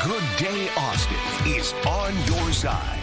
Good Day Austin is on your side.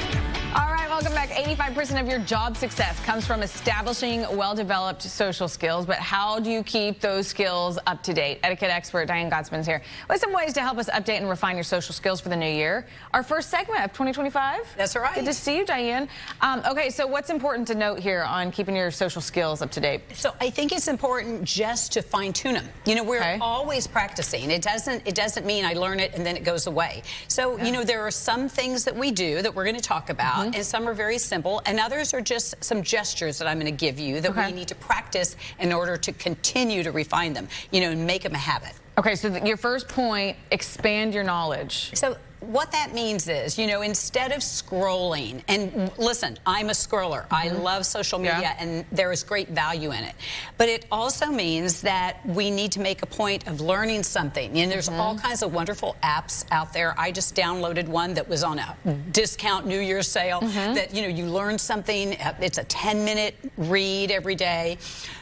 All right, welcome back. 85% of your job success comes from establishing well-developed social skills, but how do you keep those skills up to date? Etiquette expert Diane Gottsman is here with some ways to help us update and refine your social skills for the new year. Our first segment of 2025. That's right. Good to see you, Diane. Okay, so what's important to note here on keeping your social skills up to date? So I think it's important just to fine-tune them. You know, we're always practicing. It doesn't mean I learn it and then it goes away. So, you know, there are some things that we do that we're going to talk about, and some are very simple, and others are just some gestures that I'm going to give you that we need to practice in order to continue to refine them, you know, and make them a habit. Okay, so your first point, expand your knowledge. So what that means is, you know, instead of scrolling, and listen, I'm a scroller. I love social media, and there is great value in it. But it also means that we need to make a point of learning something. And there's all kinds of wonderful apps out there. I just downloaded one that was on a discount New Year's sale that, you know, you learn something. It's a 10-minute read every day.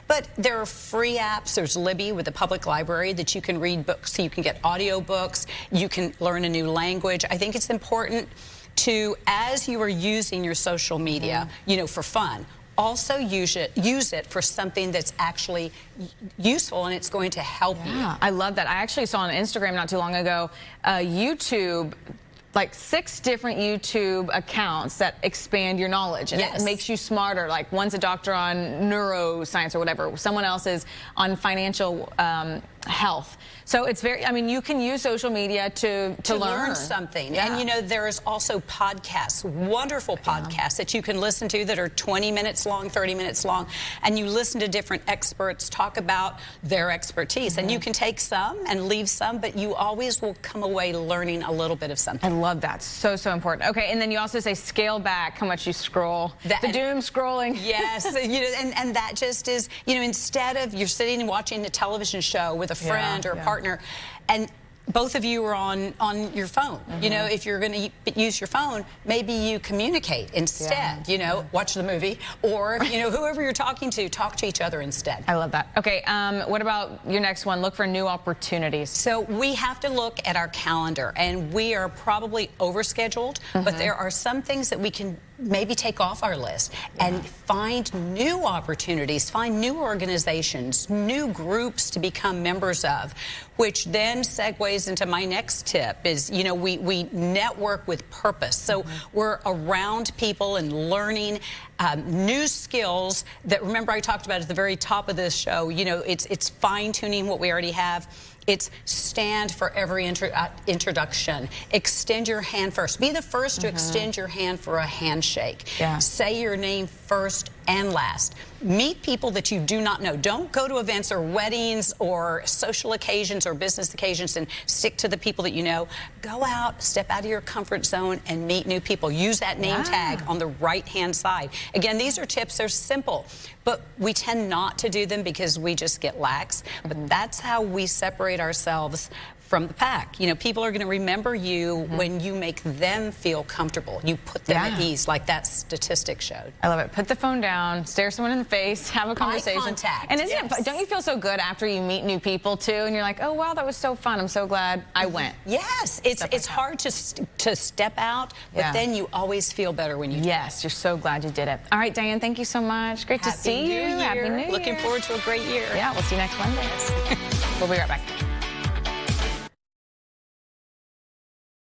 But there are free apps. There's Libby with the public library that you can read books. So you can get audio books. You can learn a new language. I think it's important to, as you are using your social media, you know, for fun, also use it for something that's actually useful and it's going to help you. I love that. I actually saw on Instagram not too long ago, YouTube, like 6 different YouTube accounts that expand your knowledge and it makes you smarter. Like one's a doctor on neuroscience or whatever. Someone else is on financial health. So it's very, I mean, you can use social media to learn something. And you know, there's also podcasts, wonderful podcasts that you can listen to that are 20 minutes long, 30 minutes long, and you listen to different experts talk about their expertise. And you can take some and leave some, but you always will come away learning a little bit of something. I love that. So important. Okay, and then you also say scale back how much you scroll. The doom scrolling. Yes, you know, and that just is, you know, instead of you're sitting and watching a television show with a friend or a partner, and both of you are on your phone. You know, if you're going to use your phone, maybe you communicate instead. You know, watch the movie, or you know, whoever you're talking to, talk to each other instead. I love that. Okay, what about your next one? Look for new opportunities. So we have to look at our calendar, and we are probably overscheduled, but there are some things that we can maybe take off our list and find new opportunities, find new organizations, new groups to become members of, which then segues into my next tip is, you know, we network with purpose. So we're around people and learning new skills that, remember I talked about at the very top of this show, you know, it's fine-tuning what we already have. It's stand for every introduction. Extend your hand first. Be the first to extend your hand for a handshake. Say your name first and last. Meet people that you do not know. Don't go to events or weddings or social occasions or business occasions and stick to the people that you know. Go out, step out of your comfort zone and meet new people. Use that name tag on the right-hand side. Again, these are tips. They're simple, but we tend not to do them because we just get lax. But that's how we separate ourselves from the pack. You know, people are going to remember you when you make them feel comfortable. You put them at ease, like that statistic showed. I love it. Put the phone down, stare someone in the face, have a conversation. Eye contact. And isn't it, don't you feel so good after you meet new people too? And you're like, oh wow, that was so fun. I'm so glad I went. Yes, it's hard to step out, but then you always feel better when you do. Yes, you're so glad you did it. All right, Diane, thank you so much. Great to see you. Happy New Year. Happy New Year. Looking forward to a great year. Yeah, we'll see you next Monday. We'll be right back.